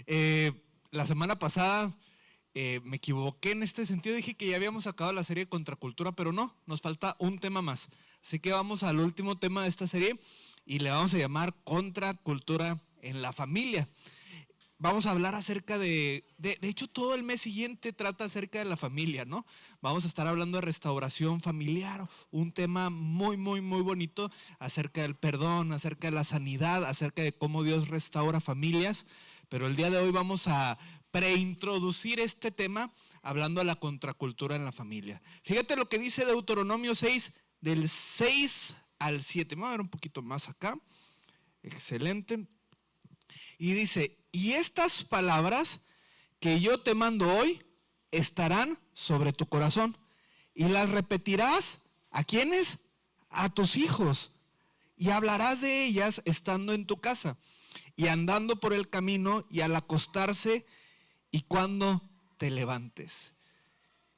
La semana pasada me equivoqué en este sentido, dije que ya habíamos acabado la serie de Contracultura, pero no, nos falta un tema más. Así que vamos al último tema de esta serie y le vamos a llamar Contracultura en la familia. Vamos a hablar acerca de hecho todo el mes siguiente trata acerca de la familia, ¿no? Vamos a estar hablando de restauración familiar, un tema muy, muy, muy bonito acerca del perdón, acerca de la sanidad, acerca de cómo Dios restaura familias. Pero el día de hoy vamos a preintroducir este tema hablando de la contracultura en la familia. Fíjate lo que dice Deuteronomio 6, del 6 al 7. Me voy a ver un poquito más acá. Excelente. Y dice, y estas palabras que yo te mando hoy estarán sobre tu corazón y las repetirás ¿a quiénes? A tus hijos, y hablarás de ellas estando en tu casa y andando por el camino y al acostarse y cuando te levantes.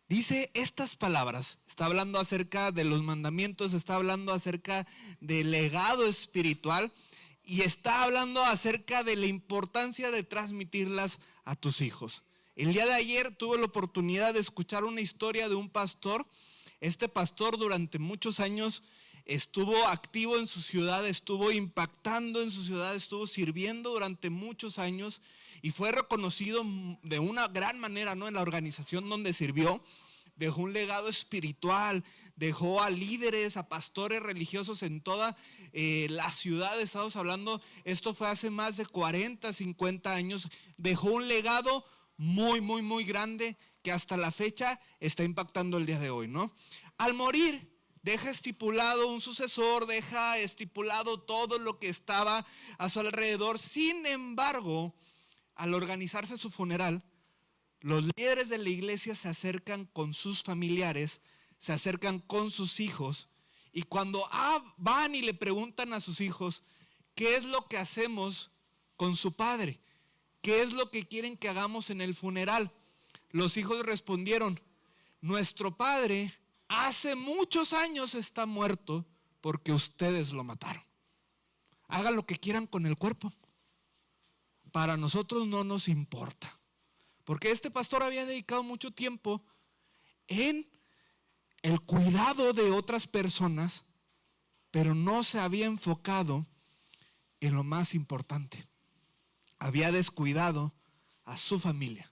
Dice estas palabras, está hablando acerca de los mandamientos, está hablando acerca del legado espiritual y está hablando acerca de la importancia de transmitirlas a tus hijos. El día de ayer tuve la oportunidad de escuchar una historia de un pastor. Este pastor durante muchos años estuvo activo en su ciudad, estuvo impactando en su ciudad, estuvo sirviendo durante muchos años y fue reconocido de una gran manera, ¿no?, en la organización donde sirvió. Dejó un legado espiritual, dejó a líderes, a pastores religiosos en toda la ciudad. Estamos hablando, esto fue hace más de 40, 50 años. Dejó un legado muy, muy, muy grande que hasta la fecha está impactando el día de hoy, ¿no? Al morir, deja estipulado un sucesor, deja estipulado todo lo que estaba a su alrededor. Sin embargo, al organizarse su funeral, los líderes de la iglesia se acercan con sus familiares, se acercan con sus hijos, y cuando van y le preguntan a sus hijos, ¿qué es lo que hacemos con su padre? ¿Qué es lo que quieren que hagamos en el funeral? Los hijos respondieron, nuestro padre hace muchos años está muerto porque ustedes lo mataron. Hagan lo que quieran con el cuerpo. Para nosotros no nos importa. Porque este pastor había dedicado mucho tiempo en el cuidado de otras personas, pero no se había enfocado en lo más importante. Había descuidado a su familia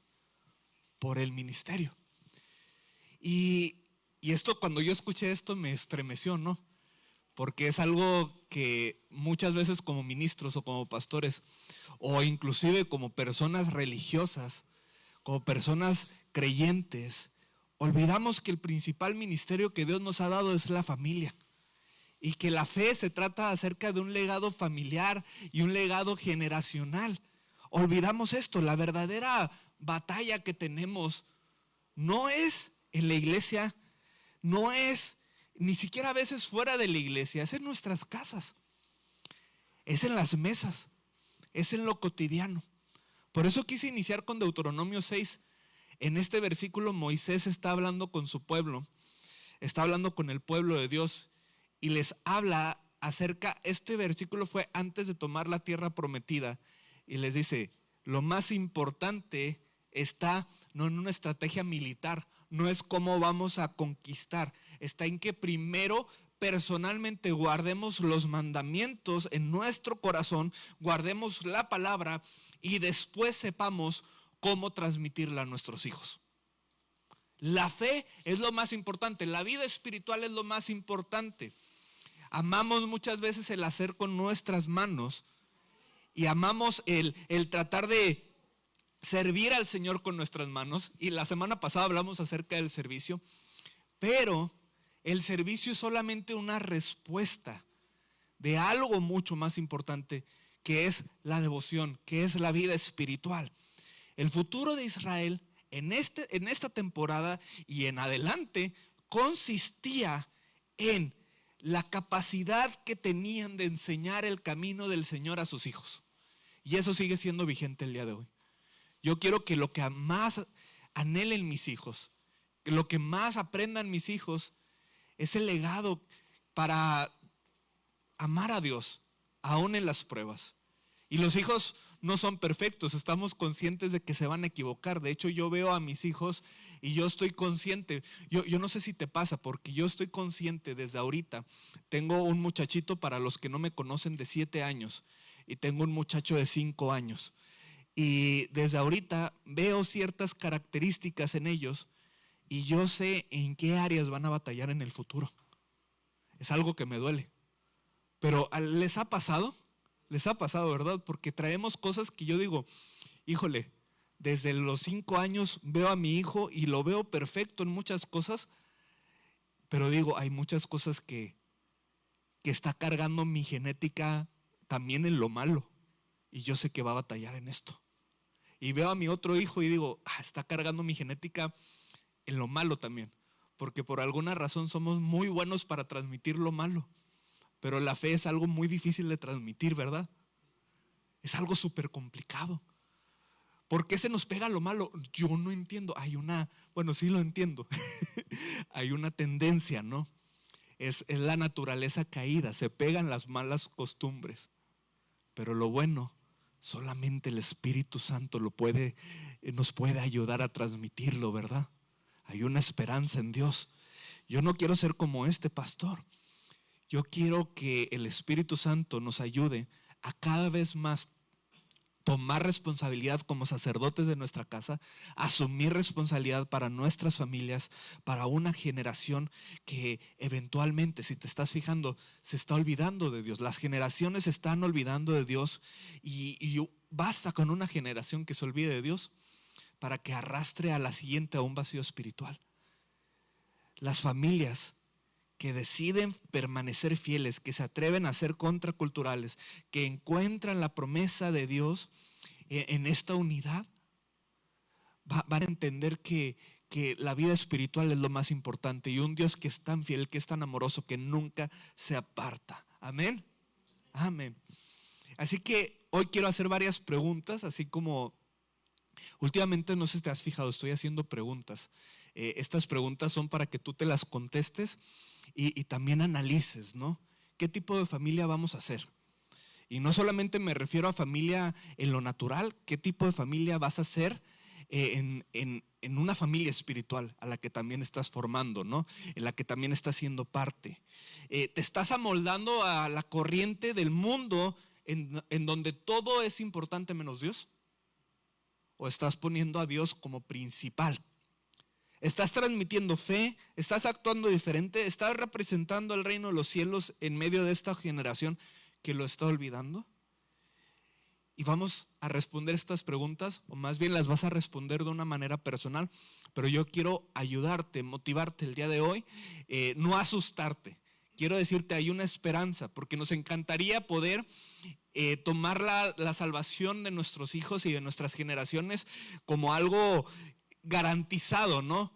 por el ministerio. Y esto, cuando yo escuché esto, me estremeció, ¿no? Porque es algo que muchas veces como ministros o como pastores, o inclusive como personas religiosas, como personas creyentes, olvidamos que el principal ministerio que Dios nos ha dado es la familia. Y que la fe se trata acerca de un legado familiar y un legado generacional. Olvidamos esto, la verdadera batalla que tenemos no es en la iglesia, no es ni siquiera a veces fuera de la iglesia, es en nuestras casas, es en las mesas, es en lo cotidiano. Por eso quise iniciar con Deuteronomio 6. En este versículo Moisés está hablando con su pueblo, está hablando con el pueblo de Dios y les habla acerca, este versículo fue antes de tomar la tierra prometida y les dice, lo más importante está no en una estrategia militar, no es cómo vamos a conquistar, está en que primero personalmente guardemos los mandamientos en nuestro corazón, guardemos la palabra y después sepamos cómo transmitirla a nuestros hijos. La fe es lo más importante, la vida espiritual es lo más importante. Amamos muchas veces el hacer con nuestras manos y amamos el tratar de servir al Señor con nuestras manos. Y la semana pasada hablamos acerca del servicio, pero el servicio es solamente una respuesta de algo mucho más importante, que es la devoción, que es la vida espiritual. El futuro de Israel en esta temporada y en adelante consistía en la capacidad que tenían de enseñar el camino del Señor a sus hijos. Y eso sigue siendo vigente el día de hoy. Yo quiero que lo que más anhelen mis hijos, que lo que más aprendan mis hijos, es el legado para amar a Dios, aún en las pruebas. Y los hijos no son perfectos, estamos conscientes de que se van a equivocar. De hecho, yo veo a mis hijos y yo estoy consciente, yo no sé si te pasa, porque yo estoy consciente desde ahorita. Tengo un muchachito, para los que no me conocen, de 7 años, y tengo un muchacho de 5 años. Y desde ahorita veo ciertas características en ellos y yo sé en qué áreas van a batallar en el futuro. Es algo que me duele. Pero ¿les ha pasado? Les ha pasado, ¿verdad? Porque traemos cosas que yo digo, híjole, desde los 5 años veo a mi hijo y lo veo perfecto en muchas cosas, pero digo, hay muchas cosas que está cargando mi genética también en lo malo. Y yo sé que va a batallar en esto. Y veo a mi otro hijo y digo, está cargando mi genética en lo malo también. Porque por alguna razón somos muy buenos para transmitir lo malo. Pero la fe es algo muy difícil de transmitir, ¿verdad? Es algo súper complicado. ¿Por qué se nos pega lo malo? Yo no entiendo. Bueno, sí lo entiendo. Hay una tendencia, ¿no? Es la naturaleza caída, se pegan las malas costumbres. Pero lo bueno, solamente el Espíritu Santo nos puede ayudar a transmitirlo, ¿verdad? Hay una esperanza en Dios. Yo no quiero ser como este pastor. Yo quiero que el Espíritu Santo nos ayude a cada vez más tomar responsabilidad como sacerdotes de nuestra casa, asumir responsabilidad para nuestras familias, para una generación que eventualmente, si te estás fijando, se está olvidando de Dios. Las generaciones se están olvidando de Dios y basta con una generación que se olvide de Dios para que arrastre a la siguiente a un vacío espiritual. Las familias que deciden permanecer fieles, que se atreven a ser contraculturales, que encuentran la promesa de Dios en esta unidad, van a entender que la vida espiritual es lo más importante y un Dios que es tan fiel, que es tan amoroso, que nunca se aparta. Amén. Amén. Así que hoy quiero hacer varias preguntas, así como últimamente, no sé si te has fijado, estoy haciendo preguntas. Estas preguntas son para que tú te las contestes y también analices, ¿no? ¿Qué tipo de familia vamos a hacer? Y no solamente me refiero a familia en lo natural, ¿qué tipo de familia vas a hacer en una familia espiritual a la que también estás formando, ¿no? En la que también estás siendo parte? ¿Te estás amoldando a la corriente del mundo en donde todo es importante menos Dios? ¿O estás poniendo a Dios como principal? ¿Estás transmitiendo fe? ¿Estás actuando diferente? ¿Estás representando el reino de los cielos en medio de esta generación que lo está olvidando? Y vamos a responder estas preguntas, o más bien las vas a responder de una manera personal, pero yo quiero ayudarte, motivarte el día de hoy, no asustarte. Quiero decirte, hay una esperanza, porque nos encantaría poder tomar la salvación de nuestros hijos y de nuestras generaciones como algo garantizado, ¿no?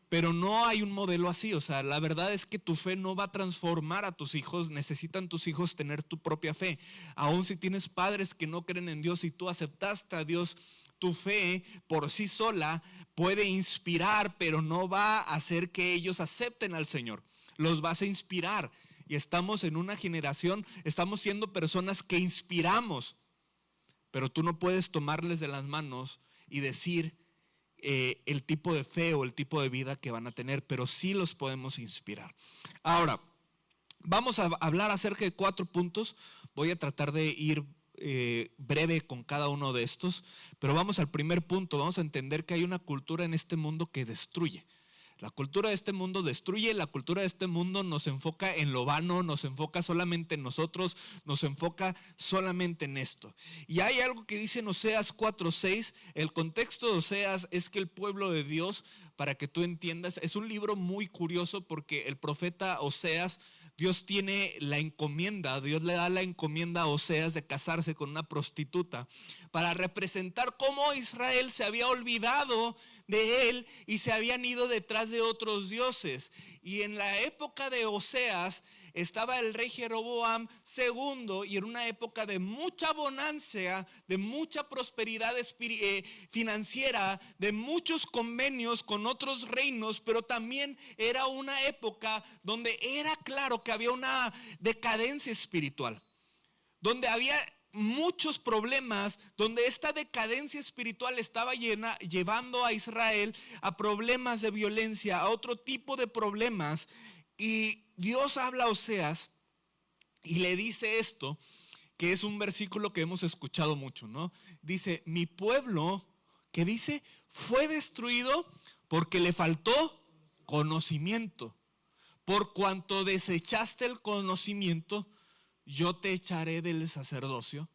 Pero no hay un modelo así. O sea, la verdad es que tu fe no va a transformar a tus hijos. Necesitan tus hijos tener tu propia fe. Aún si tienes padres que no creen en Dios y tú aceptaste a Dios, tu fe por sí sola puede inspirar, pero no va a hacer que ellos acepten al Señor. Los vas a inspirar. Y estamos en una generación, estamos siendo personas que inspiramos, pero tú no puedes tomarles de las manos y decir el tipo de fe o el tipo de vida que van a tener, pero sí los podemos inspirar. Ahora, vamos a hablar acerca de 4 puntos. Voy a tratar de ir breve con cada uno de estos, pero vamos al primer punto. Vamos a entender que hay una cultura en este mundo que destruye. La cultura de este mundo destruye, la cultura de este mundo nos enfoca en lo vano, nos enfoca solamente en nosotros, nos enfoca solamente en esto. Y hay algo que dice en Oseas 4:6, el contexto de Oseas es que el pueblo de Dios, para que tú entiendas, es un libro muy curioso porque el profeta Oseas, Dios tiene la encomienda, Dios le da la encomienda a Oseas de casarse con una prostituta para representar cómo Israel se había olvidado de él y se habían ido detrás de otros dioses. Y en la época de Oseas estaba el rey Jeroboam II y era una época de mucha bonanza, de mucha prosperidad financiera, de muchos convenios con otros reinos, pero también era una época donde era claro que había una decadencia espiritual, donde había muchos problemas, donde esta decadencia espiritual estaba llevando a Israel a problemas de violencia, a otro tipo de problemas. Y Dios habla a Oseas y le dice esto, que es un versículo que hemos escuchado mucho, ¿no? Dice, mi pueblo, ¿qué dice? Fue destruido porque le faltó conocimiento. Por cuanto desechaste el conocimiento, yo te echaré del sacerdocio.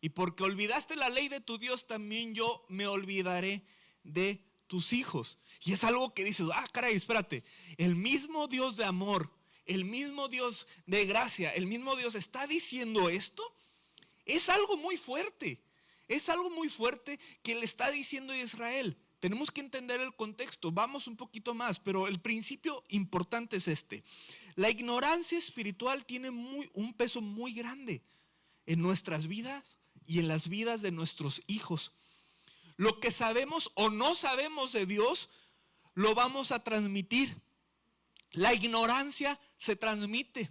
Y porque olvidaste la ley de tu Dios, también yo me olvidaré de tus hijos. Y es algo que dices, caray, espérate. El mismo Dios de amor, el mismo Dios de gracia, el mismo Dios está diciendo esto. Es algo muy fuerte. Es algo muy fuerte que le está diciendo a Israel. Tenemos que entender el contexto. Vamos un poquito más, pero el principio importante es este. La ignorancia espiritual tiene un peso muy grande en nuestras vidas y en las vidas de nuestros hijos. Lo que sabemos o no sabemos de Dios, lo vamos a transmitir. La ignorancia se transmite.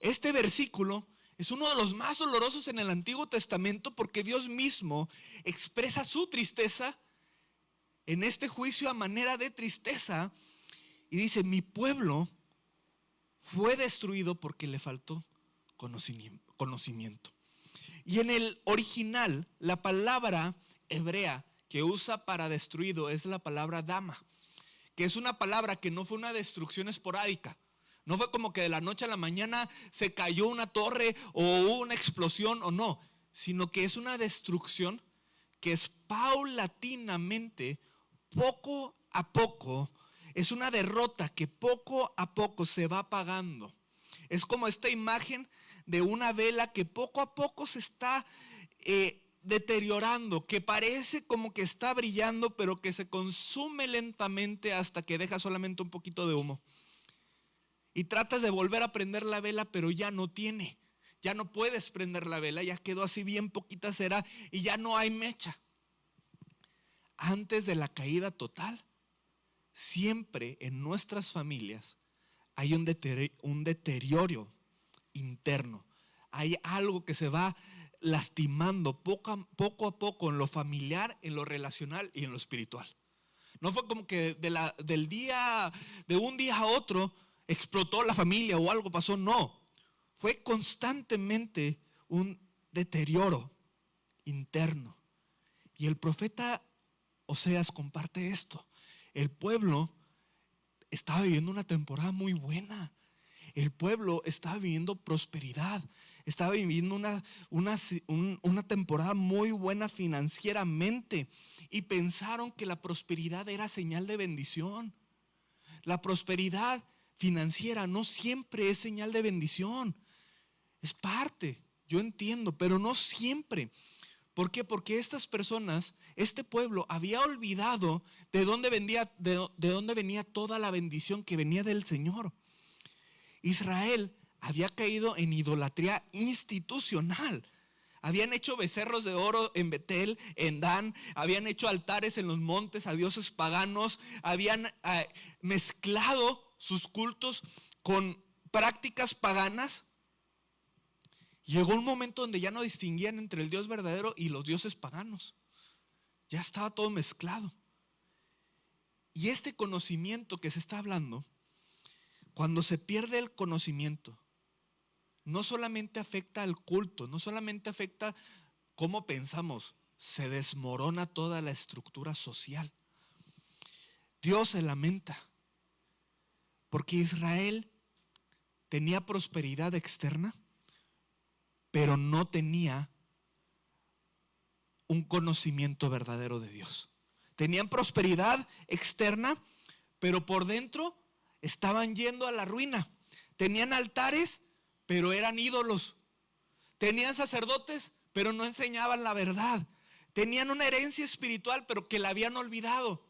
Este versículo es uno de los más dolorosos en el Antiguo Testamento porque Dios mismo expresa su tristeza en este juicio a manera de tristeza y dice, mi pueblo fue destruido porque le faltó conocimiento. Y en el original, la palabra hebrea que usa para destruido es la palabra dama, que es una palabra que no fue una destrucción esporádica. No fue como que de la noche a la mañana se cayó una torre o hubo una explosión o no, sino que es una destrucción que es paulatinamente, poco a poco, es una derrota que poco a poco se va apagando. Es como esta imagen de una vela que poco a poco se está deteriorando, que parece como que está brillando, pero que se consume lentamente hasta que deja solamente un poquito de humo. Y tratas de volver a prender la vela, pero ya no tiene. Ya no puedes prender la vela, ya quedó así bien poquita cera y ya no hay mecha. Antes de la caída total, siempre en nuestras familias hay un deterioro interno. Hay algo que se va lastimando poco a poco en lo familiar, en lo relacional y en lo espiritual. No fue como que de un día a otro explotó la familia o algo pasó, no. Fue constantemente un deterioro interno. Y el profeta Oseas comparte esto. El pueblo estaba viviendo una temporada muy buena. El pueblo estaba viviendo prosperidad. Estaba viviendo una temporada muy buena financieramente. Y pensaron que la prosperidad era señal de bendición. La prosperidad financiera no siempre es señal de bendición. Es parte, yo entiendo, pero no siempre. ¿Por qué? Porque estas personas, este pueblo había olvidado de dónde venía toda la bendición que venía del Señor. Israel había caído en idolatría institucional. Habían hecho becerros de oro en Betel, en Dan, habían hecho altares en los montes a dioses paganos, habían mezclado sus cultos con prácticas paganas. Llegó un momento donde ya no distinguían entre el Dios verdadero y los dioses paganos. Ya estaba todo mezclado. Y este conocimiento que se está hablando, cuando se pierde el conocimiento, no solamente afecta al culto, no solamente afecta cómo pensamos, se desmorona toda la estructura social. Dios se lamenta porque Israel tenía prosperidad externa, pero no tenía un conocimiento verdadero de Dios. Tenían prosperidad externa, pero por dentro estaban yendo a la ruina. Tenían altares, pero eran ídolos. Tenían sacerdotes, pero no enseñaban la verdad. Tenían una herencia espiritual, pero que la habían olvidado.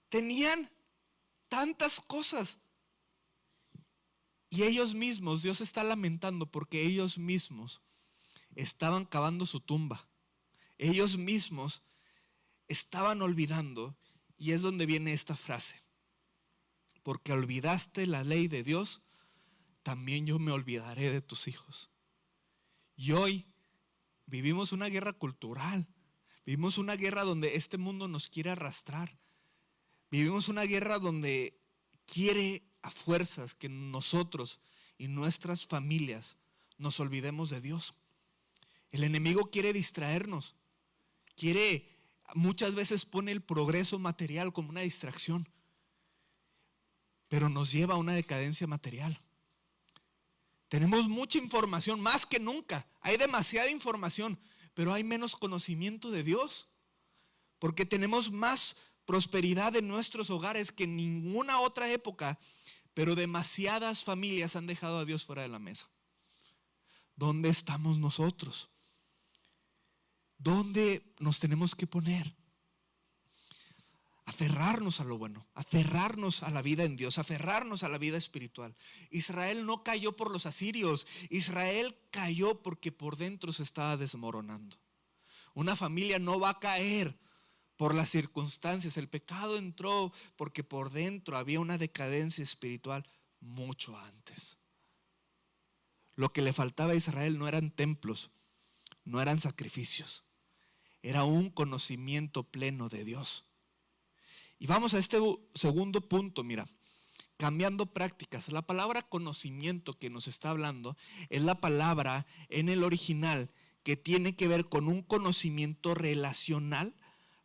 Tenían tantas cosas. Y ellos mismos, Dios está lamentando porque ellos mismos estaban cavando su tumba. Ellos mismos estaban olvidando. Y es donde viene esta frase. Porque olvidaste la ley de Dios, también yo me olvidaré de tus hijos. Y hoy vivimos una guerra cultural, vivimos una guerra donde este mundo nos quiere arrastrar, vivimos una guerra donde quiere a fuerzas que nosotros y nuestras familias nos olvidemos de Dios. El enemigo quiere distraernos, muchas veces pone el progreso material como una distracción, pero nos lleva a una decadencia material. Tenemos mucha información, más que nunca, hay demasiada información, pero hay menos conocimiento de Dios, porque tenemos más prosperidad en nuestros hogares que en ninguna otra época, pero demasiadas familias han dejado a Dios fuera de la mesa. ¿Dónde estamos nosotros? ¿Dónde nos tenemos que poner? Aferrarnos a lo bueno, aferrarnos a la vida en Dios, aferrarnos a la vida espiritual. Israel no cayó por los asirios, Israel cayó porque por dentro se estaba desmoronando. Una familia no va a caer por las circunstancias, el pecado entró porque por dentro había una decadencia espiritual mucho antes. Lo que le faltaba a Israel no eran templos, no eran sacrificios, era un conocimiento pleno de Dios. Y vamos a este segundo punto, mira, cambiando prácticas. La palabra conocimiento que nos está hablando es la palabra en el original que tiene que ver con un conocimiento relacional,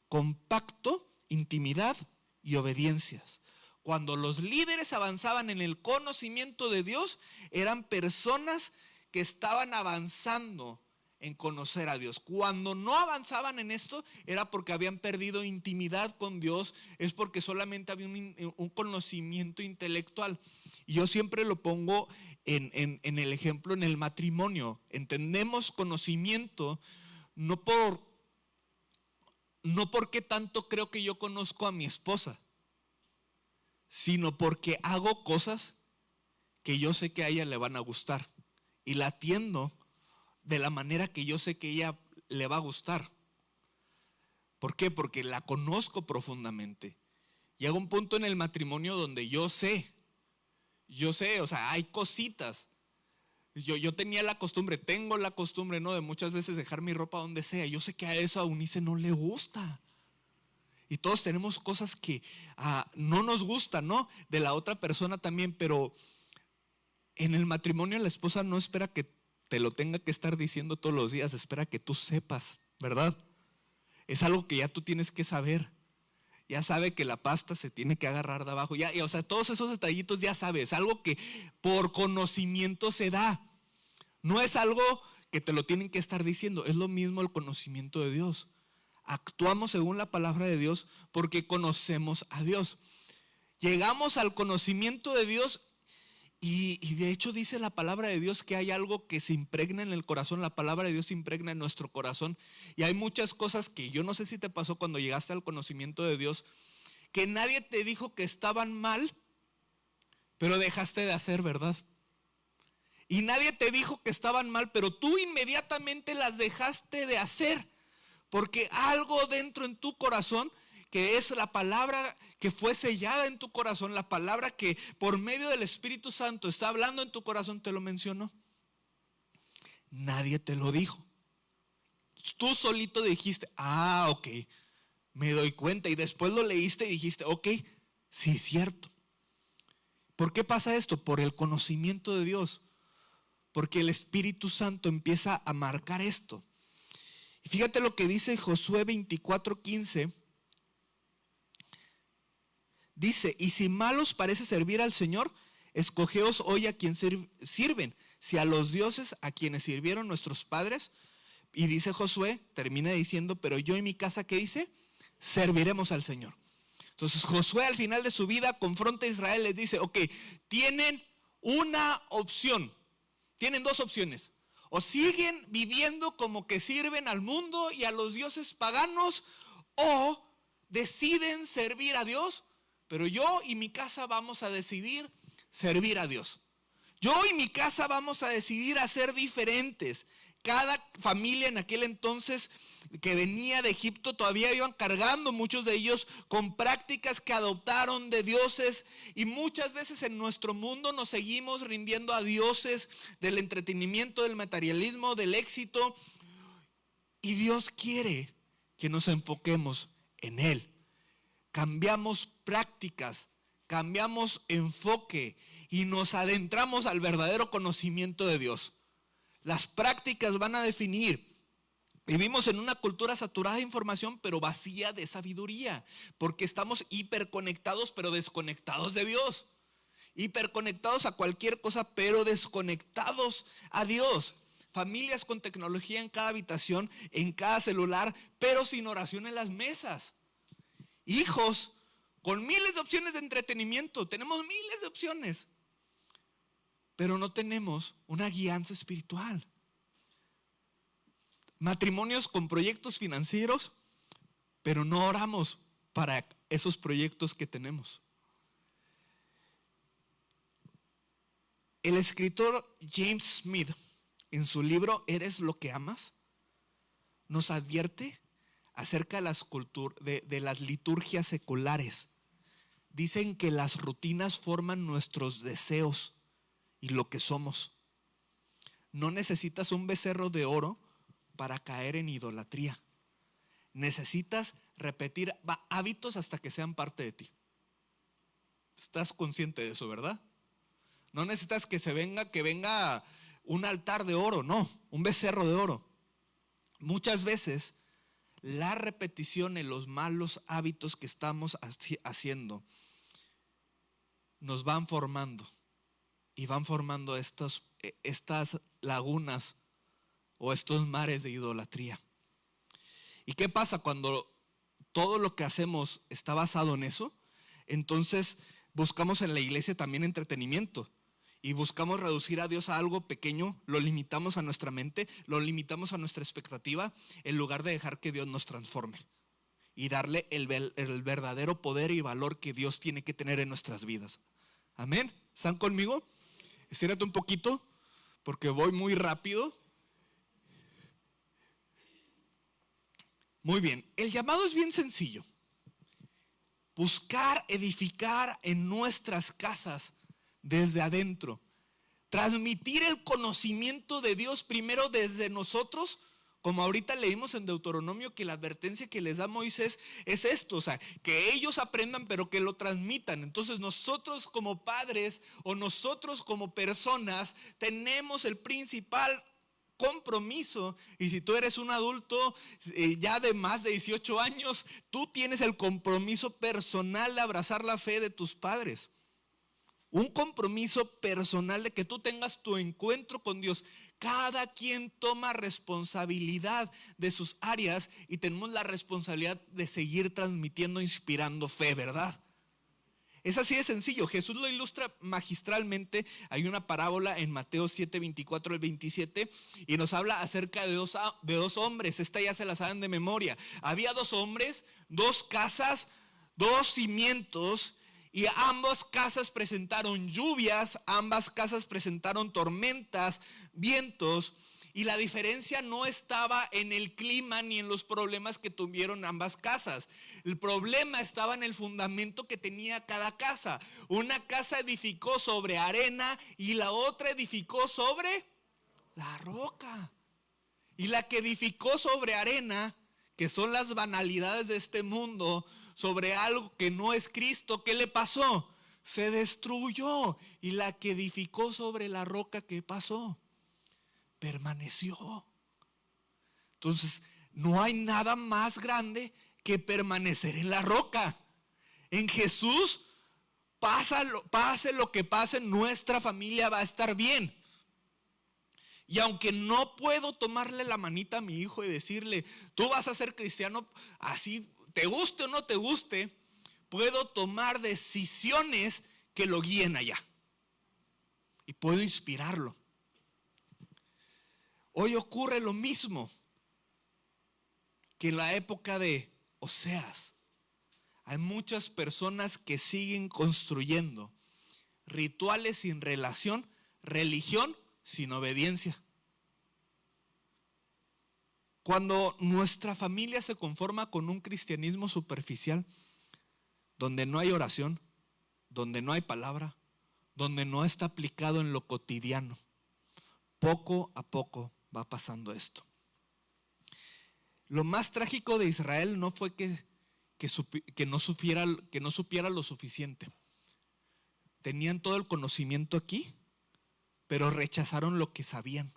compacto, intimidad y obediencias. Cuando los líderes avanzaban en el conocimiento de Dios, eran personas que estaban avanzando en conocer a Dios. Cuando no avanzaban en esto, era porque habían perdido intimidad con Dios, es porque solamente había un conocimiento intelectual. Y yo siempre lo pongo en el ejemplo en el matrimonio. Entendemos conocimiento no porque tanto creo que yo conozco a mi esposa, sino porque hago cosas que yo sé que a ella le van a gustar y la atiendo de la manera que yo sé que ella le va a gustar. ¿Por qué? Porque la conozco profundamente. Llega un punto en el matrimonio donde yo sé, o sea, hay cositas. Yo tengo la costumbre, ¿no? De muchas veces dejar mi ropa donde sea. Yo sé que a eso a Unice no le gusta. Y todos tenemos cosas que no nos gustan, ¿no? De la otra persona también, pero en el matrimonio la esposa no espera que te lo tenga que estar diciendo todos los días, espera que tú sepas, ¿verdad? Es algo que ya tú tienes que saber. Ya sabe que la pasta se tiene que agarrar de abajo. O sea, todos esos detallitos ya sabes. Algo que por conocimiento se da. No es algo que te lo tienen que estar diciendo. Es lo mismo el conocimiento de Dios. Actuamos según la palabra de Dios porque conocemos a Dios. Llegamos al conocimiento de Dios y de hecho dice la palabra de Dios que hay algo que se impregna en el corazón. La palabra de Dios se impregna en nuestro corazón. Y hay muchas cosas que yo no sé si te pasó cuando llegaste al conocimiento de Dios, que nadie te dijo que estaban mal, pero dejaste de hacer, ¿verdad? Y nadie te dijo que estaban mal, pero tú inmediatamente las dejaste de hacer. Porque algo dentro en tu corazón, que es la palabra que fue sellada en tu corazón, la palabra que por medio del Espíritu Santo está hablando en tu corazón, te lo mencionó. Nadie te lo dijo. Tú solito dijiste, ok, me doy cuenta. Y después lo leíste y dijiste, ok, sí es cierto. ¿Por qué pasa esto? Por el conocimiento de Dios. Porque el Espíritu Santo empieza a marcar esto. Y fíjate lo que dice Josué 24:15. Dice, y si mal os parece servir al Señor, escogeos hoy a quien sirven, si a los dioses a quienes sirvieron nuestros padres. Y dice Josué, termina diciendo, pero yo y mi casa, ¿qué dice? Serviremos al Señor. Entonces Josué al final de su vida confronta a Israel, les dice, ok, tienen una opción, tienen dos opciones. O siguen viviendo como que sirven al mundo y a los dioses paganos, o deciden servir a Dios. Pero yo y mi casa vamos a decidir servir a Dios. Yo y mi casa vamos a decidir a ser diferentes. Cada familia en aquel entonces que venía de Egipto todavía iban cargando, muchos de ellos con prácticas que adoptaron de dioses, y muchas veces en nuestro mundo nos seguimos rindiendo a dioses del entretenimiento, del materialismo, del éxito, Y Dios quiere que nos enfoquemos en Él. Cambiamos prácticas, cambiamos enfoque y nos adentramos al verdadero conocimiento de Dios. Las prácticas van a definir. Vivimos en una cultura saturada de información, pero vacía de sabiduría, porque estamos hiperconectados, pero desconectados de Dios. Hiperconectados a cualquier cosa, pero desconectados a Dios. Familias con tecnología en cada habitación, en cada celular, pero sin oración en las mesas. Hijos con miles de opciones de entretenimiento. Tenemos miles de opciones, pero no tenemos una guianza espiritual. Matrimonios con proyectos financieros, pero no oramos para esos proyectos que tenemos. El escritor James Smith, en su libro ¿Eres lo que amas?, nos advierte acerca de las liturgias seculares. Dicen que las rutinas forman nuestros deseos y lo que somos. No necesitas un becerro de oro para caer en idolatría. Necesitas repetir hábitos hasta que sean parte de ti. ¿Estás consciente de eso, verdad? No necesitas que venga un altar de oro, no, un becerro de oro. Muchas veces la repetición en los malos hábitos que estamos haciendo nos van formando y van formando estas lagunas o estos mares de idolatría. ¿Y qué pasa cuando todo lo que hacemos está basado en eso? Entonces buscamos en la iglesia también entretenimiento y buscamos reducir a Dios a algo pequeño, lo limitamos a nuestra mente, lo limitamos a nuestra expectativa, en lugar de dejar que Dios nos transforme y darle el verdadero poder y valor que Dios tiene que tener en nuestras vidas. Amén. ¿Están conmigo? Estírate un poquito porque voy muy rápido. Muy bien, el llamado es bien sencillo. Buscar edificar en nuestras casas desde adentro. Transmitir el conocimiento de Dios primero desde nosotros, como ahorita leímos en Deuteronomio que la advertencia que les da Moisés es esto, o sea, que ellos aprendan pero que lo transmitan. Entonces nosotros como padres o nosotros como personas tenemos el principal compromiso, y si tú eres un adulto ya de más de 18 años, tú tienes el compromiso personal de abrazar la fe de tus padres. Un compromiso personal de que tú tengas tu encuentro con Dios. Cada quien toma responsabilidad de sus áreas y tenemos la responsabilidad de seguir transmitiendo, inspirando fe, ¿verdad? Es así de sencillo. Jesús lo ilustra magistralmente. Hay una parábola en Mateo 7, 24 al 27 y nos habla acerca de dos hombres. Esta ya se la saben de memoria. Había dos hombres, dos casas, dos cimientos, y ambas casas presentaron lluvias, ambas casas presentaron tormentas, vientos. Y la diferencia no estaba en el clima ni en los problemas que tuvieron ambas casas. El problema estaba en el fundamento que tenía cada casa. Una casa edificó sobre arena y la otra edificó sobre la roca. Y la que edificó sobre arena, que son las banalidades de este mundo, sobre algo que no es Cristo, ¿qué le pasó? Se destruyó. Y la que edificó sobre la roca, ¿qué pasó? Permaneció. Entonces, no hay nada más grande que permanecer en la roca. En Jesús, pase lo que pase, nuestra familia va a estar bien. Y aunque no puedo tomarle la manita a mi hijo y decirle, tú vas a ser cristiano así, te guste o no te guste, puedo tomar decisiones que lo guíen allá. Y puedo inspirarlo. Hoy ocurre lo mismo que en la época de Oseas. Hay muchas personas que siguen construyendo rituales sin relación, religión sin obediencia. Cuando nuestra familia se conforma con un cristianismo superficial, donde no hay oración, donde no hay palabra, donde no está aplicado en lo cotidiano, poco a poco va pasando esto. Lo más trágico de Israel no fue que no supiera lo suficiente. Tenían todo el conocimiento aquí, pero rechazaron lo que sabían.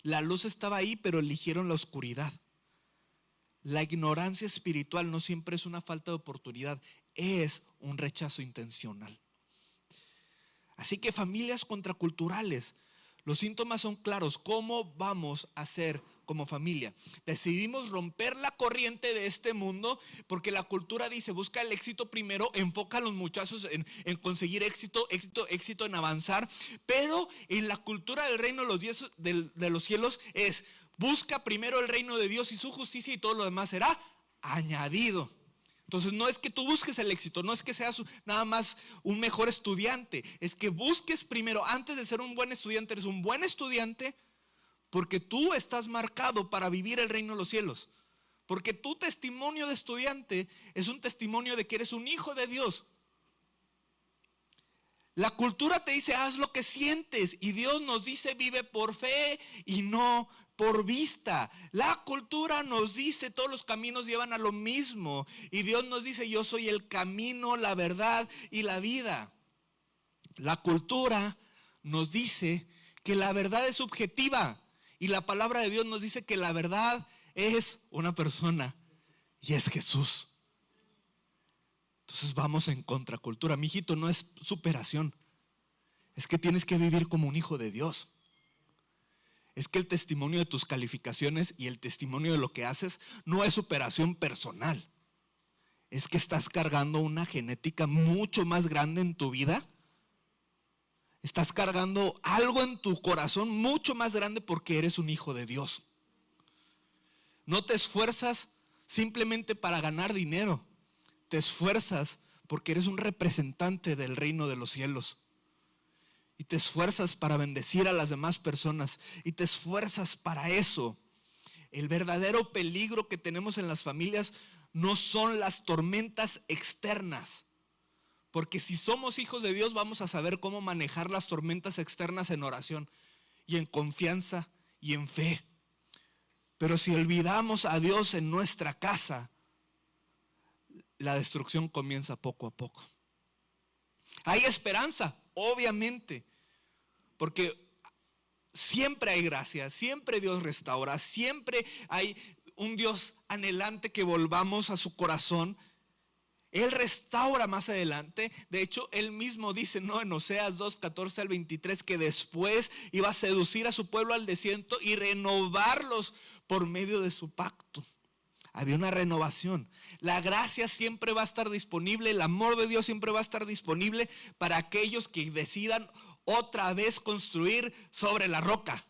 La luz estaba ahí, pero eligieron la oscuridad. La ignorancia espiritual no siempre es una falta de oportunidad, es un rechazo intencional. Así que familias contraculturales, los síntomas son claros. ¿Cómo vamos a hacer como familia? Decidimos romper la corriente de este mundo porque la cultura dice, busca el éxito primero, enfoca a los muchachos en conseguir éxito en avanzar. Pero en la cultura del reino de los cielos es, busca primero el reino de Dios y su justicia y todo lo demás será añadido. Entonces no es que tú busques el éxito, no es que seas nada más un mejor estudiante, es que busques primero, antes de ser un buen estudiante, eres un buen estudiante porque tú estás marcado para vivir el reino de los cielos. Porque tu testimonio de estudiante es un testimonio de que eres un hijo de Dios. La cultura te dice, haz lo que sientes, y Dios nos dice, vive por fe y no por vista. La cultura nos dice, todos los caminos llevan a lo mismo, y Dios nos dice, yo soy el camino, la verdad y la vida. La cultura nos dice que la verdad es subjetiva, y la palabra de Dios nos dice que la verdad es una persona, y es Jesús. Entonces vamos en contracultura. Mijito, no es superación. Es que tienes que vivir como un hijo de Dios. Es que el testimonio de tus calificaciones y el testimonio de lo que haces no es superación personal. Es que estás cargando una genética mucho más grande en tu vida. Estás cargando algo en tu corazón mucho más grande porque eres un hijo de Dios. No te esfuerzas simplemente para ganar dinero. Te esfuerzas porque eres un representante del reino de los cielos. Y te esfuerzas para bendecir a las demás personas. Y te esfuerzas para eso. El verdadero peligro que tenemos en las familias no son las tormentas externas. Porque si somos hijos de Dios vamos a saber cómo manejar las tormentas externas en oración. Y en confianza y en fe. Pero si olvidamos a Dios en nuestra casa, la destrucción comienza poco a poco. Hay esperanza, obviamente, porque siempre hay gracia, siempre Dios restaura, siempre hay un Dios anhelante que volvamos a su corazón. Él restaura más adelante. De hecho, él mismo dice, ¿no?, en Oseas 2, 14 al 23, que después iba a seducir a su pueblo al desierto y renovarlos por medio de su pacto. Había una renovación. La gracia siempre va a estar disponible. El amor de Dios siempre va a estar disponible para aquellos que decidan otra vez construir sobre la roca.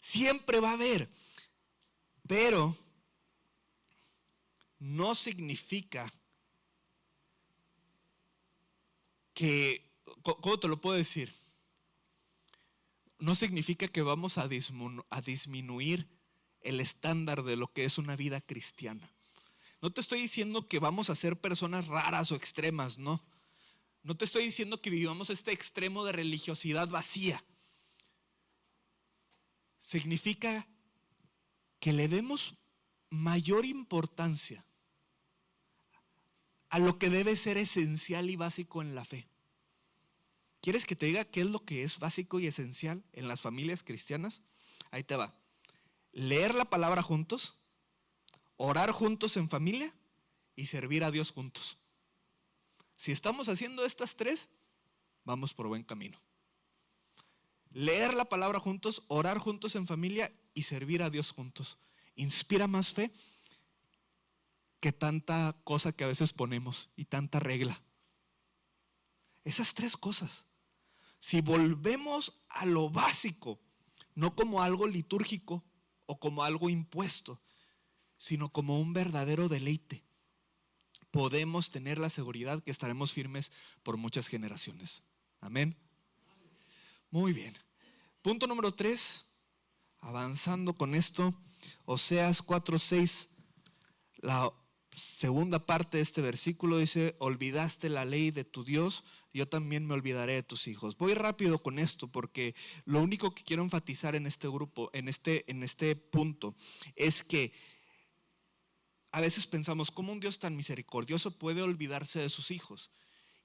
Siempre va a haber. Pero no significa que, ¿cómo te lo puedo decir? No significa que vamos a disminuir el estándar de lo que es una vida cristiana. No te estoy diciendo que vamos a ser personas raras o extremas, no. No te estoy diciendo que vivamos este extremo de religiosidad vacía. Significa que le demos mayor importancia a lo que debe ser esencial y básico en la fe. ¿Quieres que te diga qué es lo que es básico y esencial en las familias cristianas? Ahí te va. Leer la palabra juntos, orar juntos en familia y servir a Dios juntos. Si estamos haciendo estas tres, vamos por buen camino. Leer la palabra juntos, orar juntos en familia y servir a Dios juntos. Inspira más fe que tanta cosa que a veces ponemos y tanta regla. Esas tres cosas. Si volvemos a lo básico, no como algo litúrgico o como algo impuesto, sino como un verdadero deleite, podemos tener la seguridad que estaremos firmes por muchas generaciones. Amén. Muy bien. Punto número 3, avanzando con esto, Oseas 4:6, la segunda parte de este versículo dice, olvidaste la ley de tu Dios, yo también me olvidaré de tus hijos. Voy rápido con esto porque lo único que quiero enfatizar en este grupo, en este punto, es que a veces pensamos, ¿cómo un Dios tan misericordioso puede olvidarse de sus hijos?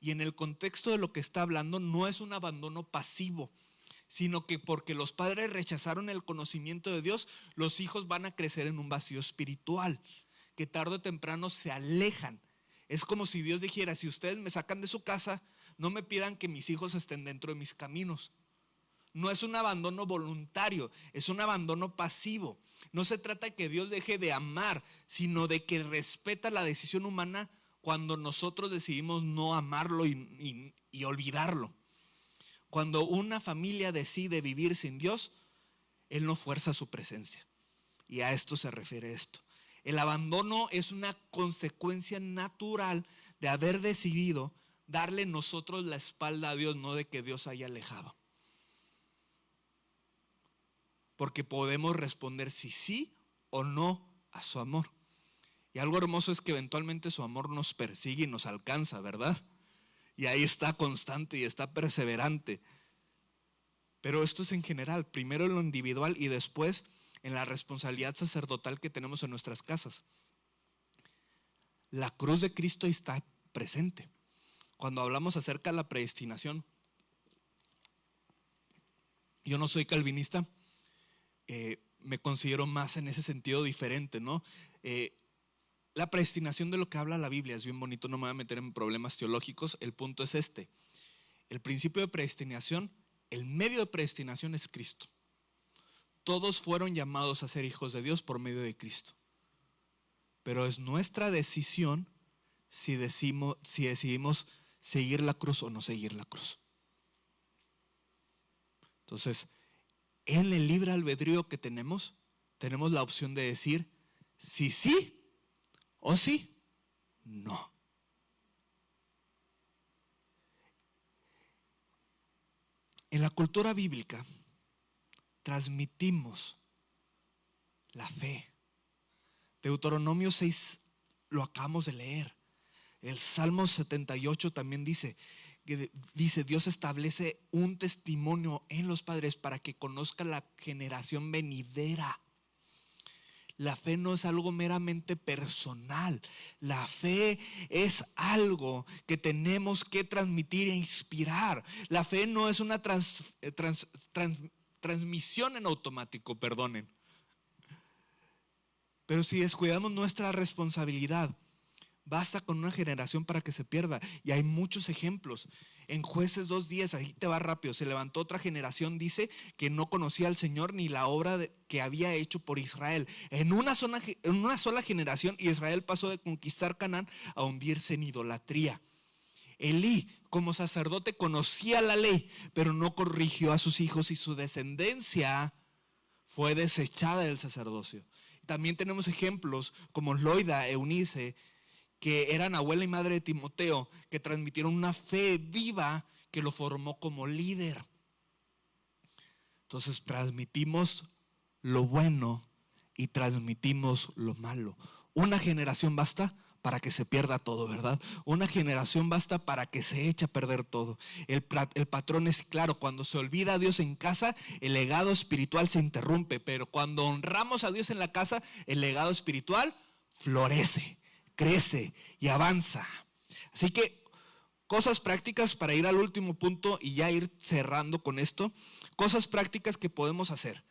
Y en el contexto de lo que está hablando, no es un abandono pasivo, sino que porque los padres rechazaron el conocimiento de Dios, los hijos van a crecer en un vacío espiritual, que tarde o temprano se alejan. Es como si Dios dijera, si ustedes me sacan de su casa, no me pidan que mis hijos estén dentro de mis caminos. No es un abandono voluntario, es un abandono pasivo. No se trata de que Dios deje de amar, sino de que respeta la decisión humana cuando nosotros decidimos no amarlo y olvidarlo. Cuando una familia decide vivir sin Dios, Él no fuerza su presencia. Y a esto se refiere esto. El abandono es una consecuencia natural de haber decidido darle nosotros la espalda a Dios, no de que Dios haya alejado. Porque podemos responder si sí o no a su amor. Y algo hermoso es que eventualmente su amor nos persigue y nos alcanza, ¿verdad? Y ahí está constante y está perseverante. Pero esto es en general, primero en lo individual y después en la responsabilidad sacerdotal que tenemos en nuestras casas. La cruz de Cristo está presente. Cuando hablamos acerca de la predestinación, yo no soy calvinista, me considero más en ese sentido diferente, ¿no? La predestinación de lo que habla la Biblia es bien bonito, no me voy a meter en problemas teológicos. El punto es este: el principio de predestinación, el medio de predestinación es Cristo. Todos fueron llamados a ser hijos de Dios por medio de Cristo, pero es nuestra decisión si decidimos seguir la cruz o no seguir la cruz. Entonces, en el libre albedrío que tenemos la opción de decir si sí o si no. En la cultura bíblica transmitimos la fe. Deuteronomio 6 lo acabamos de leer. El Salmo 78 también dice, Dios establece un testimonio en los padres para que conozca la generación venidera. La fe no es algo meramente personal. La fe es algo que tenemos que transmitir e inspirar. La fe no es una transmisión en automático, perdonen. Pero si descuidamos nuestra responsabilidad, basta con una generación para que se pierda. Y hay muchos ejemplos. En Jueces 2:10, ahí te va rápido, se levantó otra generación, dice, que no conocía al Señor ni la obra que había hecho por Israel. En una sola generación, Israel pasó de conquistar Canaán a hundirse en idolatría. Elí, como sacerdote, conocía la ley, pero no corrigió a sus hijos y su descendencia fue desechada del sacerdocio. También tenemos ejemplos como Loida, Eunice, que eran abuela y madre de Timoteo, que transmitieron una fe viva que lo formó como líder. Entonces transmitimos lo bueno y transmitimos lo malo. Una generación basta para que se pierda todo, ¿verdad? Una generación basta para que se eche a perder todo. El patrón es claro: cuando se olvida a Dios en casa, el legado espiritual se interrumpe, pero cuando honramos a Dios en la casa, el legado espiritual florece, crece y avanza. Así que cosas prácticas para ir al último punto y ya ir cerrando con esto. Cosas prácticas que podemos hacer.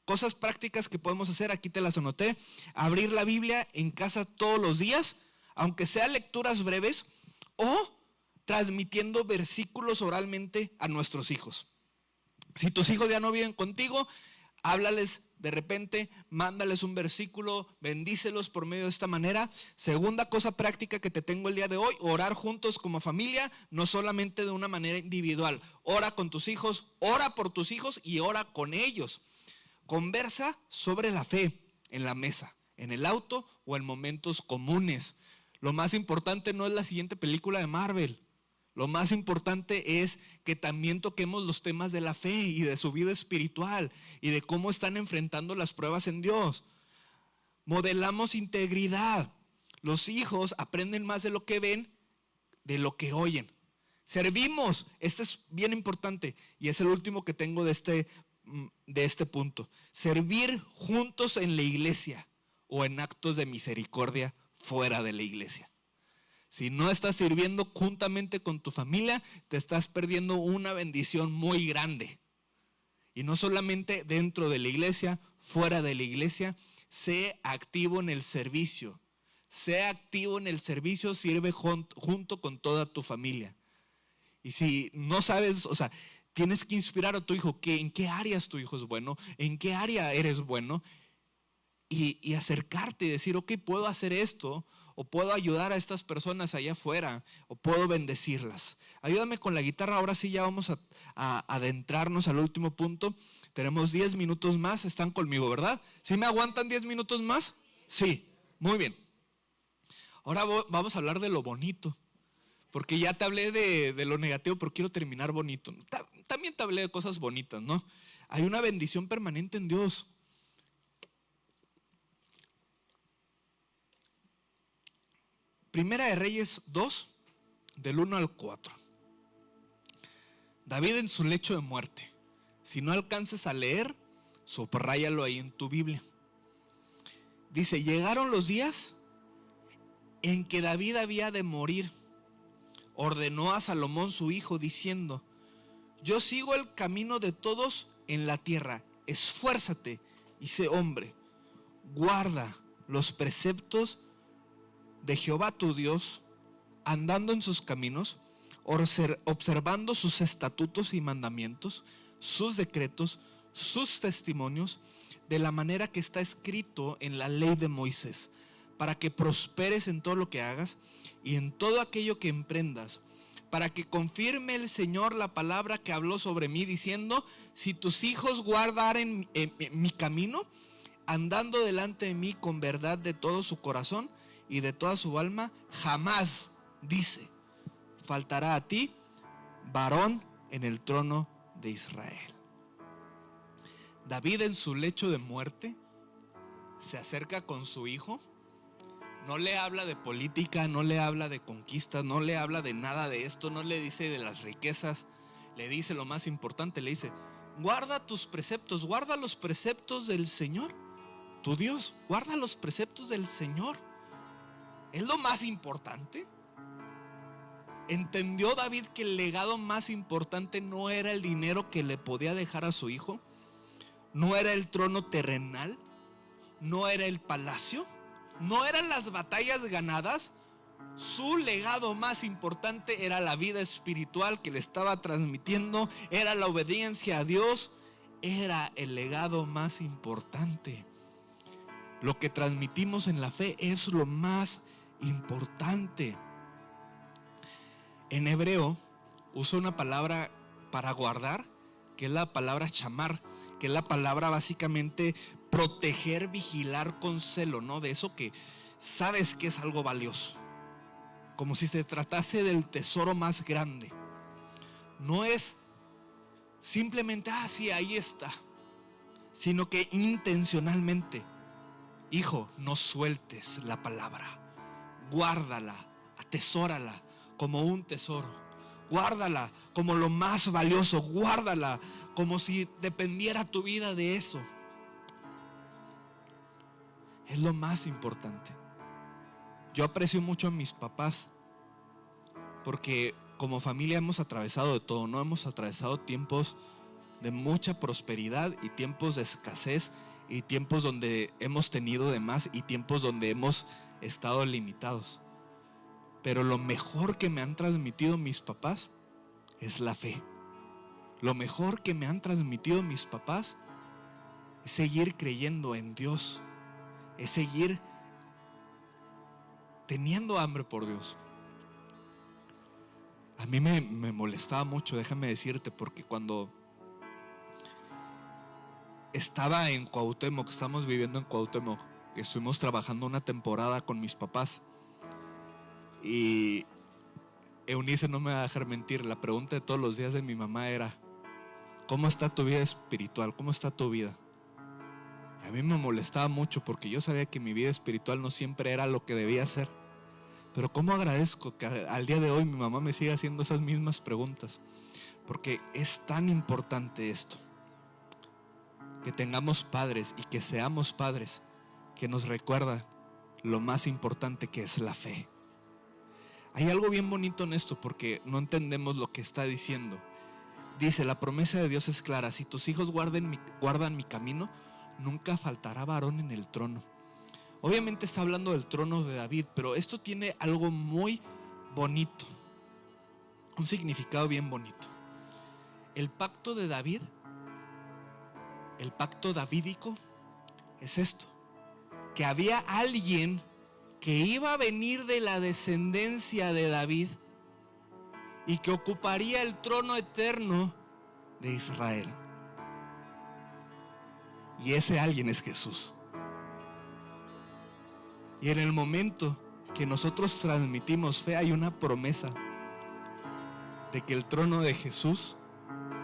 Cosas prácticas que podemos hacer, aquí te las anoté. Abrir la Biblia en casa todos los días, aunque sea lecturas breves, o transmitiendo versículos oralmente a nuestros hijos. Si tus hijos ya no viven contigo, háblales de repente, mándales un versículo, bendícelos por medio de esta manera. Segunda cosa práctica que te tengo el día de hoy: orar juntos como familia, no solamente de una manera individual. Ora con tus hijos, ora por tus hijos y ora con ellos. Conversa sobre la fe en la mesa, en el auto o en momentos comunes. Lo más importante no es la siguiente película de Marvel. Lo más importante es que también toquemos los temas de la fe y de su vida espiritual y de cómo están enfrentando las pruebas en Dios. Modelamos integridad. Los hijos aprenden más de lo que ven, de lo que oyen. Servimos. Este es bien importante y es el último que tengo de este punto. Servir juntos en la iglesia. o en actos de misericordia fuera de la iglesia. Si no estás sirviendo juntamente con tu familia, te estás perdiendo una bendición muy grande. Y no solamente dentro de la iglesia, fuera de la iglesia, sé activo en el servicio. Sé activo en el servicio, sirve junto con toda tu familia. Y si no sabes, o sea, tienes que inspirar a tu hijo, que en qué áreas tu hijo es bueno, en qué área eres bueno, y acercarte y decir, ok, puedo hacer esto, o puedo ayudar a estas personas allá afuera, o puedo bendecirlas. Ayúdame con la guitarra. Ahora sí ya vamos a adentrarnos al último punto. Tenemos 10 minutos más, están conmigo, ¿verdad? ¿Sí me aguantan 10 minutos más? Sí, muy bien. Ahora vamos a hablar de lo bonito, porque ya te hablé de lo negativo, pero quiero terminar bonito. También te hablé de cosas bonitas, ¿no? Hay una bendición permanente en Dios. Primera de Reyes 2, del 1 al 4. David en su lecho de muerte. Si no alcanzas a leer, subráyalo ahí en tu Biblia. Dice, llegaron los días en que David había de morir. Ordenó a Salomón su hijo diciendo, yo sigo el camino de todos en la tierra. Esfuérzate y sé hombre. Guarda los preceptos de Jehová tu Dios, andando en sus caminos, observando sus estatutos y mandamientos, sus decretos, sus testimonios, de la manera que está escrito en la ley de Moisés, para que prosperes en todo lo que hagas y en todo aquello que emprendas, para que confirme el Señor la palabra que habló sobre mí, diciendo, si tus hijos guardaren mi camino, andando delante de mí con verdad de todo su corazón y de toda su alma, jamás, dice, faltará a ti varón en el trono de Israel. David en su lecho de muerte se acerca con su hijo. No le habla de política, no le habla de conquistas, no le habla de nada de esto, no le dice de las riquezas. Le dice lo más importante, le dice, guarda tus preceptos, guarda los preceptos del Señor, tu Dios, guarda los preceptos del Señor. ¿Es lo más importante? ¿Entendió David que el legado más importante no era el dinero que le podía dejar a su hijo? ¿No era el trono terrenal? ¿No era el palacio? ¿No eran las batallas ganadas? Su legado más importante era la vida espiritual que le estaba transmitiendo, era la obediencia a Dios, era el legado más importante. Lo que transmitimos en la fe es lo más importante. En hebreo usa una palabra para guardar, que es la palabra chamar, que es la palabra básicamente proteger, vigilar con celo, ¿no? De eso que sabes que es algo valioso, como si se tratase del tesoro más grande. No es simplemente, sí, ahí está, sino que intencionalmente, hijo, no sueltes la palabra, guárdala, atesórala como un tesoro, guárdala como lo más valioso, guárdala como si dependiera tu vida de eso. Es lo más importante. Yo aprecio mucho a mis papás porque como familia hemos atravesado de todo, ¿no? Hemos atravesado tiempos de mucha prosperidad y tiempos de escasez y tiempos donde hemos tenido de más y tiempos donde hemos estado limitados. Pero lo mejor que me han transmitido mis papás es la fe. Lo mejor que me han transmitido mis papás es seguir creyendo en Dios, es seguir teniendo hambre por Dios. A mí me molestaba mucho, déjame decirte, porque cuando estaba en Cuauhtémoc, estamos viviendo en Cuauhtémoc, estuvimos trabajando una temporada con mis papás y Eunice no me va a dejar mentir, la pregunta de todos los días de mi mamá era, ¿cómo está tu vida espiritual? ¿Cómo está tu vida? Y a mí me molestaba mucho porque yo sabía que mi vida espiritual no siempre era lo que debía ser. Pero cómo agradezco que al día de hoy mi mamá me siga haciendo esas mismas preguntas, porque es tan importante esto, que tengamos padres y que seamos padres que nos recuerda lo más importante que es la fe. Hay algo bien bonito en esto porque no entendemos lo que está diciendo. Dice, la promesa de Dios es clara: si tus hijos guardan mi camino, nunca faltará varón en el trono. Obviamente está hablando del trono de David, pero esto tiene algo muy bonito, un significado bien bonito. El pacto de David, el pacto davídico, es esto: que había alguien que iba a venir de la descendencia de David y que ocuparía el trono eterno de Israel. Y ese alguien es Jesús. Y en el momento que nosotros transmitimos fe, hay una promesa de que el trono de Jesús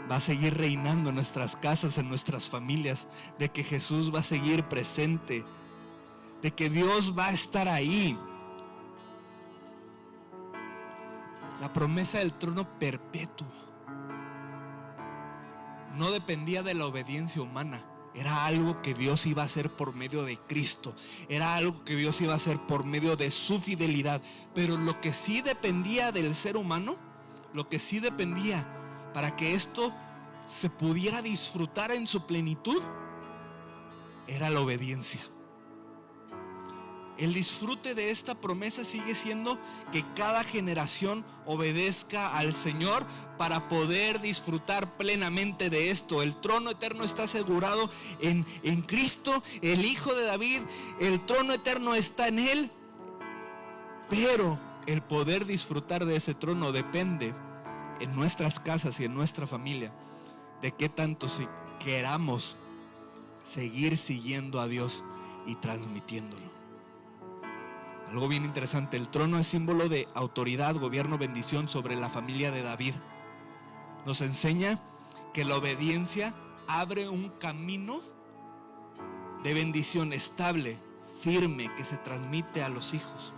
va a seguir reinando en nuestras casas, en nuestras familias, de que Jesús va a seguir presente, de que Dios va a estar ahí. La promesa del trono perpetuo no dependía de la obediencia humana. Era algo que Dios iba a hacer por medio de Cristo. Era algo que Dios iba a hacer por medio de su fidelidad. Pero lo que sí dependía del ser humano, lo que sí dependía para que esto se pudiera disfrutar en su plenitud, era la obediencia. El disfrute de esta promesa sigue siendo que cada generación obedezca al Señor para poder disfrutar plenamente de esto. El trono eterno está asegurado en Cristo, el Hijo de David. El trono eterno está en Él. Pero el poder disfrutar de ese trono depende en nuestras casas y en nuestra familia de qué tanto si queramos seguir siguiendo a Dios y transmitiéndolo. Algo bien interesante: el trono es símbolo de autoridad, gobierno, bendición sobre la familia de David. Nos enseña que la obediencia abre un camino de bendición estable, firme, que se transmite a los hijos.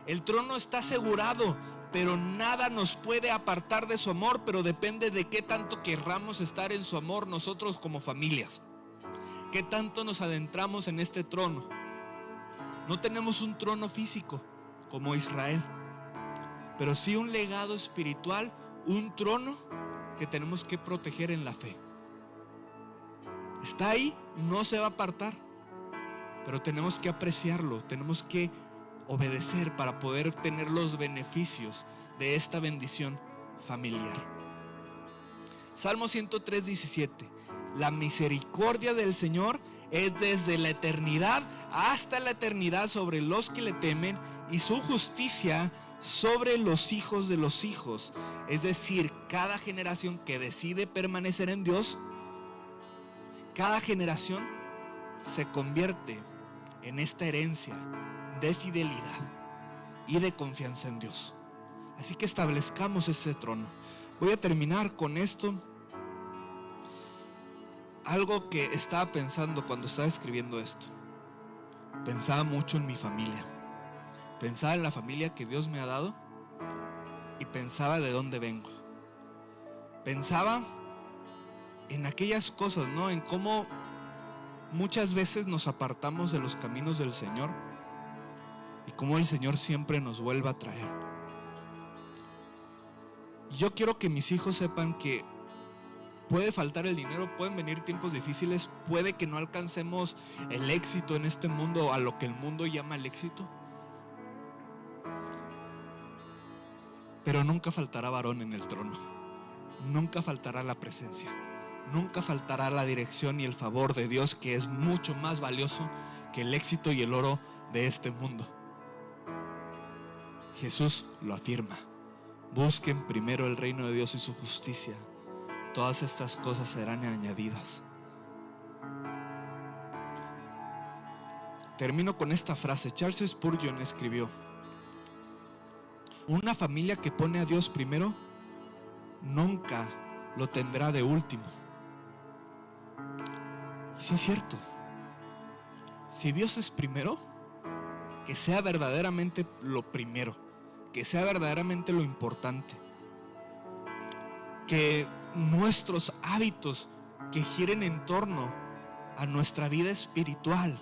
El trono está asegurado, pero nada nos puede apartar de su amor, pero depende de qué tanto querramos estar en su amor nosotros como familias. Qué tanto nos adentramos en este trono. No tenemos un trono físico como Israel, pero sí un legado espiritual, un trono que tenemos que proteger en la fe. Está ahí, no se va a apartar, pero tenemos que apreciarlo, tenemos que obedecer para poder tener los beneficios de esta bendición familiar. Salmo 103:17. La misericordia del Señor es desde la eternidad hasta la eternidad sobre los que le temen, y su justicia sobre los hijos de los hijos. Es decir, cada generación que decide permanecer en Dios, cada generación se convierte en esta herencia de fidelidad y de confianza en Dios. Así que establezcamos este trono. Voy a terminar con esto. Algo que estaba pensando cuando estaba escribiendo esto. Pensaba mucho en mi familia. Pensaba en la familia que Dios me ha dado y pensaba de dónde vengo. Pensaba en aquellas cosas, ¿no? En cómo muchas veces nos apartamos de los caminos del Señor y cómo el Señor siempre nos vuelve a traer. Y yo quiero que mis hijos sepan que puede faltar el dinero, pueden venir tiempos difíciles, puede que no alcancemos el éxito en este mundo, a lo que el mundo llama el éxito, pero nunca faltará varón en el trono, nunca faltará la presencia, nunca faltará la dirección y el favor de Dios, que es mucho más valioso que el éxito y el oro de este mundo. Jesús lo afirma: busquen primero el reino de Dios y su justicia, todas estas cosas serán añadidas. Termino con esta frase. Charles Spurgeon escribió: una familia que pone a Dios primero nunca lo tendrá de último. Y sí es cierto. Si Dios es primero, que sea verdaderamente lo primero, que sea verdaderamente lo importante, que nuestros hábitos que giren en torno a nuestra vida espiritual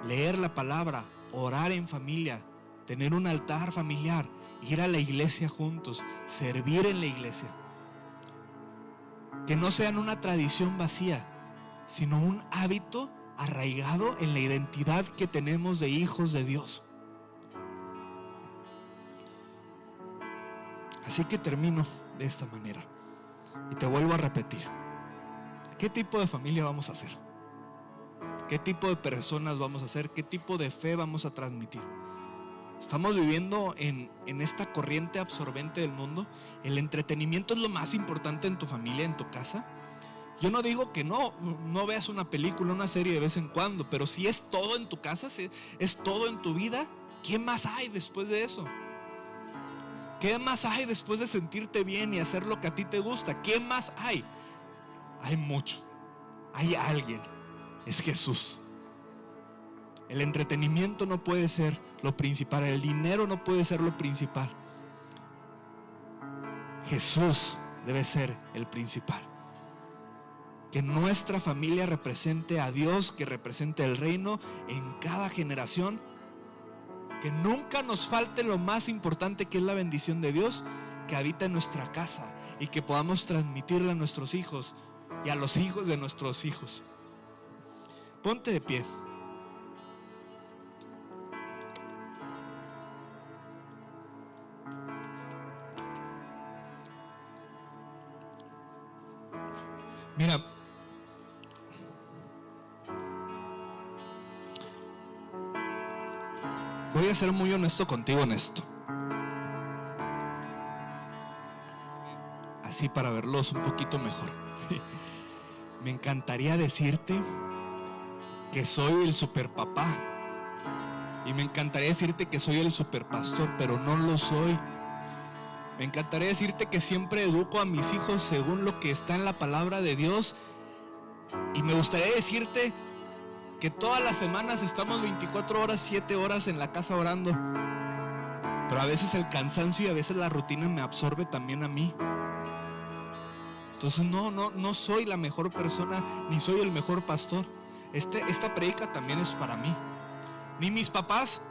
leer la palabra, orar en familia, tener un altar familiar, ir a la iglesia juntos, servir en la iglesia. Que no sean una tradición vacía, sino un hábito arraigado en la identidad que tenemos de hijos de Dios. Así que termino de esta manera y te vuelvo a repetir: ¿qué tipo de familia vamos a hacer? ¿Qué tipo de personas vamos a ser? ¿Qué tipo de fe vamos a transmitir? Estamos viviendo en esta corriente absorbente del mundo. El entretenimiento es lo más importante en tu familia, en tu casa. Yo no digo que no veas una película, una serie de vez en cuando, pero si es todo en tu casa, si es todo en tu vida, ¿qué más hay después de eso? ¿Qué más hay después de sentirte bien y hacer lo que a ti te gusta? ¿Qué más hay? Hay mucho. Hay alguien. Es Jesús. El entretenimiento no puede ser lo principal. El dinero no puede ser lo principal. Jesús debe ser el principal. Que nuestra familia represente a Dios, que represente el reino en cada generación. Que nunca nos falte lo más importante, que es la bendición de Dios que habita en nuestra casa, y que podamos transmitirla a nuestros hijos y a los hijos de nuestros hijos. Ponte de pie. Mira, voy a ser muy honesto contigo en esto. Así para verlos un poquito mejor. Me encantaría decirte que soy el superpapá. Y me encantaría decirte que soy el superpastor, pero no lo soy. Me encantaría decirte que siempre educo a mis hijos según lo que está en la palabra de Dios. Y me gustaría decirte que todas las semanas estamos 24 horas, 7 horas en la casa orando. Pero a veces el cansancio y a veces la rutina me absorbe también a mí. Entonces no soy la mejor persona, ni soy el mejor pastor. Esta prédica también es para mí. Ni mis papás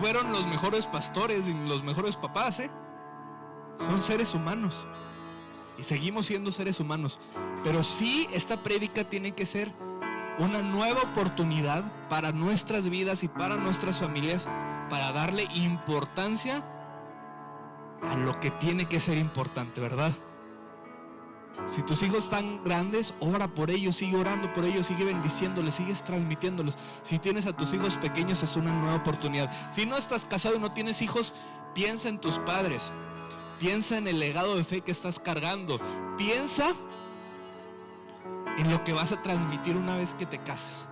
fueron los mejores pastores ni los mejores papás, Son seres humanos y seguimos siendo seres humanos. Pero sí, esta prédica tiene que ser una nueva oportunidad para nuestras vidas y para nuestras familias, para darle importancia a lo que tiene que ser importante, ¿verdad? Si tus hijos están grandes, ora por ellos, sigue orando por ellos, sigue bendiciéndoles, sigues transmitiéndolos. Si tienes a tus hijos pequeños, es una nueva oportunidad. Si no estás casado y no tienes hijos, piensa en tus padres, piensa en el legado de fe que estás cargando, piensa en lo que vas a transmitir una vez que te cases.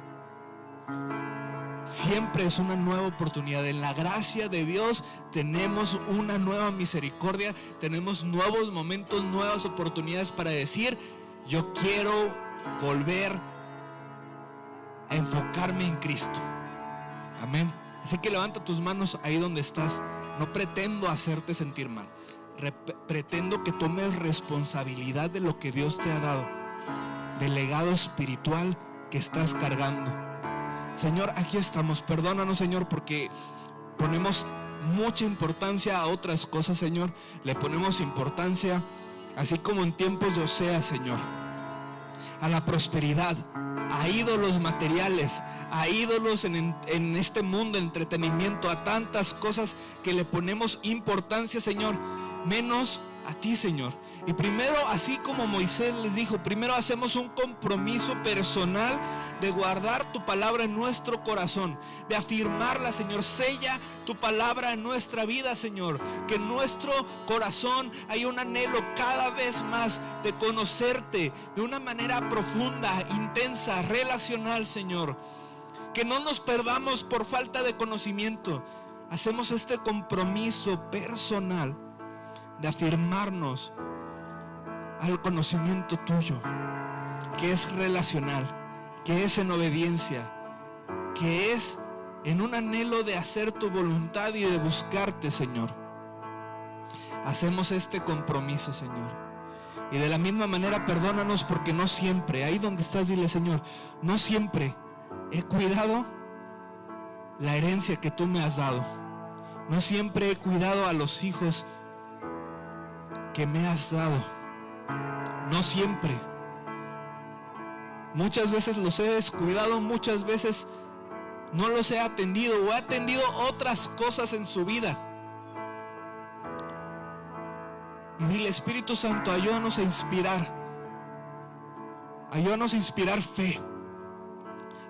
Siempre es una nueva oportunidad. En la gracia de Dios tenemos una nueva misericordia, tenemos nuevos momentos, nuevas oportunidades para decir: yo quiero volver a enfocarme en Cristo. Amén. Así que levanta tus manos ahí donde estás. No pretendo hacerte sentir mal. Pretendo que tomes responsabilidad de lo que Dios te ha dado, del legado espiritual que estás cargando. Señor, aquí estamos. Perdónanos, Señor, porque ponemos mucha importancia a otras cosas, Señor. Le ponemos importancia, así como en tiempos de Oseas, Señor, a la prosperidad, a ídolos materiales, a ídolos en este mundo de entretenimiento, a tantas cosas que le ponemos importancia, Señor, menos a ti, Señor. Y primero, así como Moisés les dijo, primero hacemos un compromiso personal de guardar tu palabra en nuestro corazón, de afirmarla, Señor. Sella tu palabra en nuestra vida, Señor. Que en nuestro corazón hay un anhelo cada vez más de conocerte de una manera profunda, intensa, relacional, Señor. Que no nos perdamos por falta de conocimiento. Hacemos este compromiso personal de afirmarnos al conocimiento tuyo, que es relacional, que es en obediencia, que es en un anhelo de hacer tu voluntad y de buscarte, Señor. Hacemos este compromiso, Señor. Y de la misma manera, perdónanos porque no siempre, ahí donde estás, dile: Señor, no siempre he cuidado la herencia que tú me has dado. No siempre he cuidado a los hijos que me has dado. No siempre. Muchas veces los he descuidado, muchas veces no los he atendido o he atendido otras cosas en su vida. Y dile, Espíritu Santo, ayúdanos a inspirar. Ayúdanos a inspirar fe.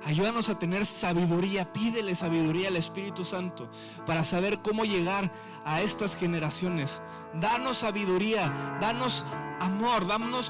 Ayúdanos a tener sabiduría. Pídele sabiduría al Espíritu Santo para saber cómo llegar a estas generaciones. Danos sabiduría, danos amor, danos